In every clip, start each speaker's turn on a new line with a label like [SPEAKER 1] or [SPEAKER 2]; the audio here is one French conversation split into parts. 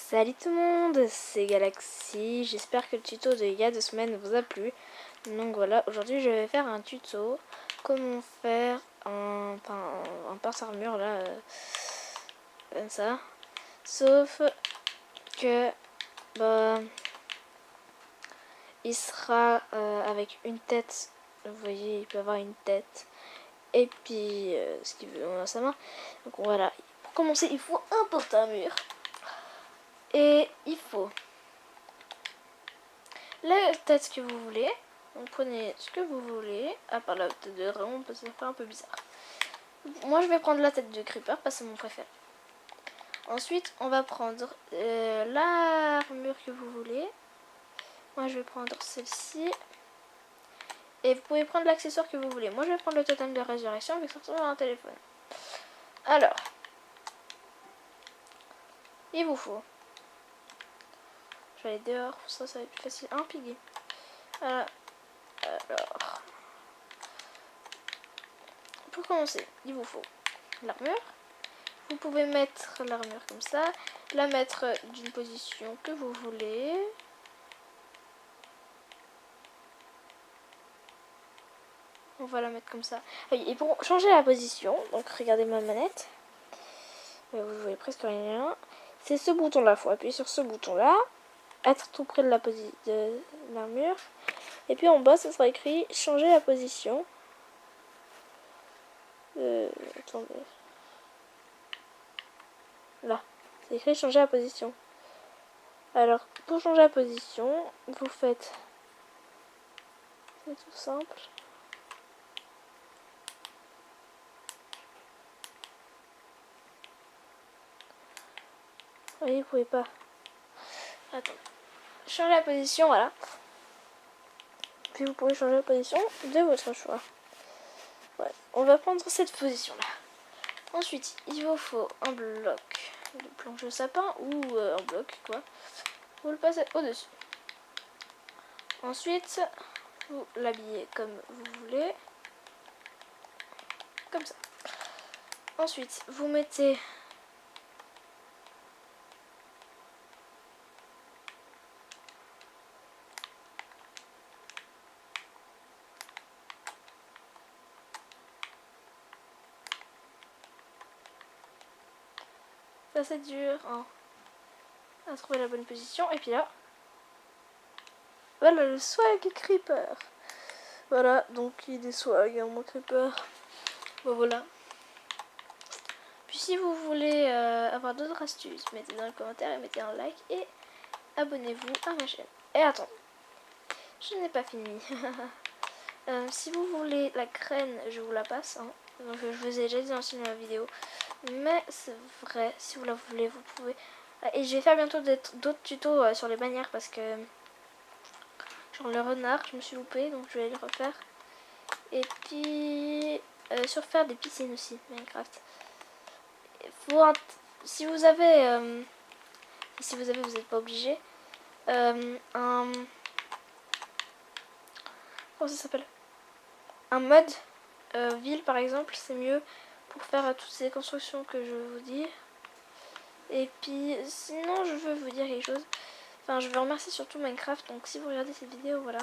[SPEAKER 1] Salut tout le monde, c'est Galaxy, j'espère que le tuto il y a 2 semaines vous a plu. Donc voilà, aujourd'hui je vais faire un tuto, comment faire un pince-armure là, comme ça. Sauf que, il sera avec une tête, vous voyez il peut avoir une tête, et puis ce qu'il veut dans sa main. Donc voilà, pour commencer il faut un porte-armure. Et il faut la tête que vous voulez. Donc prenez ce que vous voulez. À part la tête de dragon parce que ça fait un peu bizarre. Moi je vais prendre la tête de creeper parce que c'est mon préféré. Ensuite on va prendre l'armure que vous voulez. Moi je vais prendre celle-ci. Et vous pouvez prendre l'accessoire que vous voulez. Moi je vais prendre le totem de résurrection avec sortir un téléphone. Alors, il vous faut. Je vais aller dehors, ça va être plus facile. Un piggy. Alors, pour commencer, il vous faut l'armure. Vous pouvez mettre l'armure comme ça, la mettre d'une position que vous voulez. On va la mettre comme ça. Et pour changer la position, donc regardez ma manette. Vous voyez presque rien. C'est ce bouton là, il faut appuyer sur ce bouton là. Être tout près de l'armure. Et puis en bas, ça sera écrit changer la position. Attendez. Là, c'est écrit changer la position. Alors, pour changer la position, vous faites... C'est tout simple. Vous voyez, vous pouvez pas... Attends. Changer la position, voilà. Puis vous pouvez changer la position de votre choix. Ouais, on va prendre cette position-là. Ensuite, il vous faut un bloc de planche de sapin ou un bloc, quoi. Vous le passez au-dessus. Ensuite, vous l'habillez comme vous voulez. Comme ça. Ensuite, vous mettez... Ça c'est dur hein, à trouver la bonne position. Et puis là, voilà le swag creeper. Voilà, donc il y a des swag hein, mon creeper. Bon voilà. Puis si vous voulez avoir d'autres astuces, mettez dans les commentaires et mettez un like et abonnez-vous à ma chaîne. Et attends, je n'ai pas fini. Si vous voulez la graine, je vous la passe. Hein. Donc je vous ai déjà dit dans une vidéo. Mais c'est vrai, si vous la voulez, vous pouvez. Et je vais faire bientôt d'autres tutos sur les bannières parce que genre le renard, je me suis loupée, donc je vais le refaire. Et puis sur faire des piscines aussi, Minecraft. Si vous avez, vous n'êtes pas obligé. Comment ça s'appelle? Un mode ville par exemple, c'est mieux pour faire toutes ces constructions que je vous dis. Et puis sinon je veux vous dire quelque chose. Enfin je veux remercier surtout Minecraft. Donc si vous regardez cette vidéo, voilà.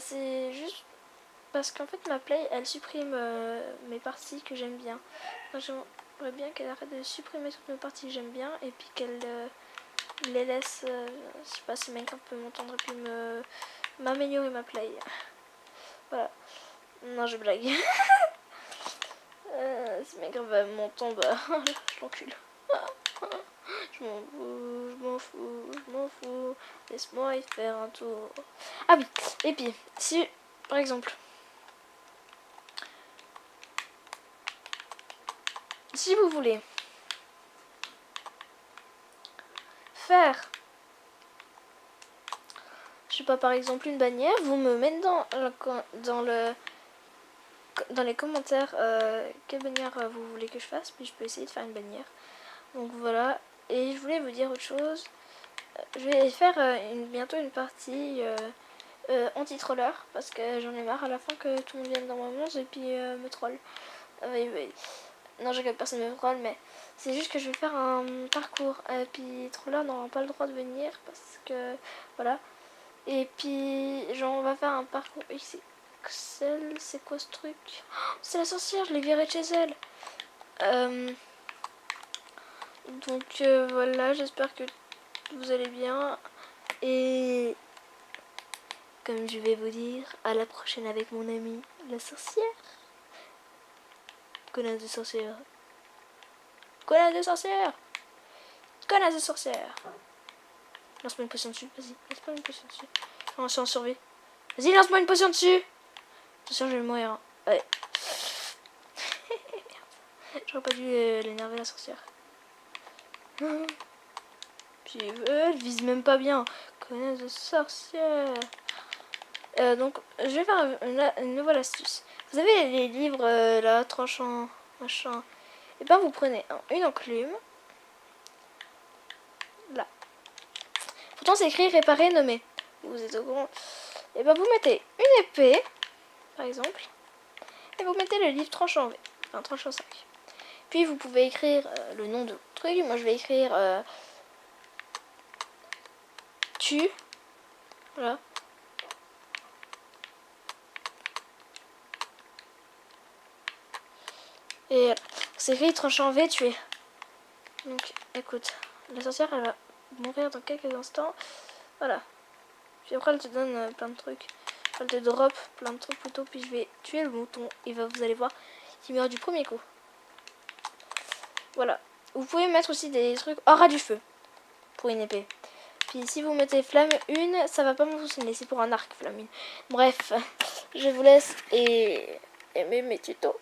[SPEAKER 1] C'est juste parce qu'en fait ma play elle supprime mes parties que j'aime bien. J'aimerais bien qu'elle arrête de supprimer toutes mes parties que j'aime bien. Et puis qu'elle les laisse. Je sais pas si Minecraft peut m'entendre et puis m'améliorer ma play. Voilà. Non je blague. Si Minecraft va m'entendre, je l'encule. Je m'en fous, je m'en fous, je m'en fous. Laisse-moi y faire un tour. Ah oui, et puis, si, par exemple, si vous voulez faire, je sais pas, par exemple, une bannière, vous me mettez dans les commentaires quelle bannière vous voulez que je fasse, puis je peux essayer de faire une bannière. Donc voilà, et je voulais vous dire autre chose. Je vais faire bientôt une partie anti-troller parce que j'en ai marre à la fin que tout le monde vienne dans mon monde et puis me troll. Oui. Non, je regarde personne me troll, mais c'est juste que je vais faire un parcours. Et puis trollers n'auront pas le droit de venir parce que voilà. Et puis genre on va faire un parcours XXL. C'est quoi ce truc? Oh, c'est la sorcière, je l'ai virée de chez elle. Donc voilà, j'espère que vous allez bien. Et comme je vais vous dire, à la prochaine avec mon amie la sorcière. Connasse de sorcière. Connasse de sorcière. Connasse de sorcière. Lance-moi une potion dessus. Vas-y, lance-moi une potion dessus. On s'en survie. Vas-y, lance-moi une potion dessus. Attention, je vais mourir. Hein. Ouais. J'aurais pas dû l'énerver la sorcière. Puis elle vise même pas bien. Connasse de sorcière. Donc, je vais faire une nouvelle astuce. Vous avez les livres là, tranchant, machin. Et ben vous prenez une enclume. Là. Pourtant c'est écrit réparer, nommer. Vous êtes au courant. Et ben vous mettez une épée, par exemple. Et vous mettez le livre tranchant V. Enfin tranchant 5. Puis vous pouvez écrire le nom de votre truc. Moi je vais écrire tu. Voilà. Et c'est écrit tranchant V tuer. Donc écoute, la sorcière elle va mourir dans quelques instants. Voilà. Puis après elle te donne plein de trucs. Elle te drop plein de trucs plutôt. Puis je vais tuer le mouton. Et vous allez voir qu'il meurt du premier coup. Voilà. Vous pouvez mettre aussi des trucs aura du feu pour une épée. Puis si vous mettez flamme 1, ça va pas fonctionner. C'est pour un arc flamme 1. Bref, je vous laisse et aimez mes tutos.